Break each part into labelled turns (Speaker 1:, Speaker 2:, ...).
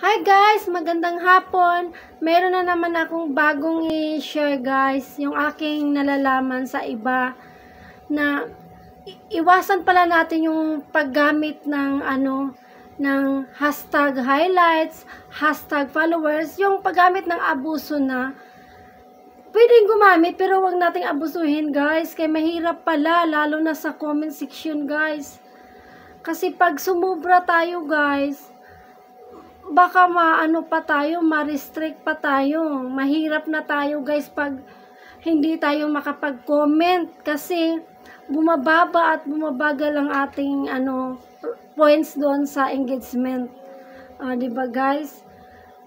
Speaker 1: Hi guys! Magandang hapon! Meron na naman akong bagong i-share guys, yung aking nalalaman sa iba na iwasan pala natin yung paggamit ng ng hashtag highlights, hashtag followers, yung paggamit ng abuso na pwedeng gumamit pero wag nating abusuhin guys, kaya mahirap pala lalo na sa comment section guys. Kasi pag sumubra tayo guys, baka ma-restrict pa tayo. Mahirap na tayo guys pag hindi tayo makapag-comment kasi bumababa at bumabagal ang ating points doon sa engagement. 'Di ba guys?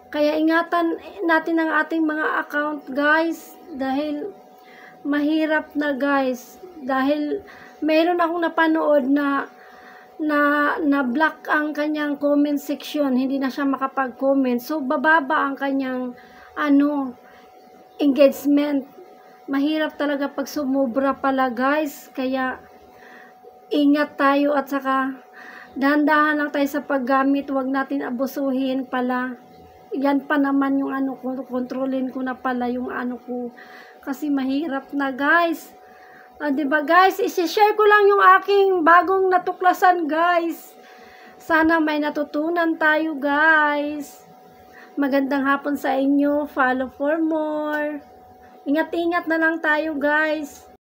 Speaker 1: Kaya ingatan natin ang ating mga account guys dahil mahirap na guys. Dahil meron akong napanood na block ang kanyang comment section, hindi na siya makapag-comment. So bababa ang kanyang engagement. Mahirap talaga pag sumubra pala guys. Kaya ingat tayo at saka dahan-dahan lang tayo sa paggamit. Huwag natin abusuhin pala. Yan pa naman yung kontrolin ko na pala yung ko. Kasi mahirap na guys. 'Di ba guys, i-share ko lang yung aking bagong natuklasan guys. Sana may natutunan tayo guys. Magandang hapon sa inyo. Follow for more. Ingat-ingat na lang tayo guys.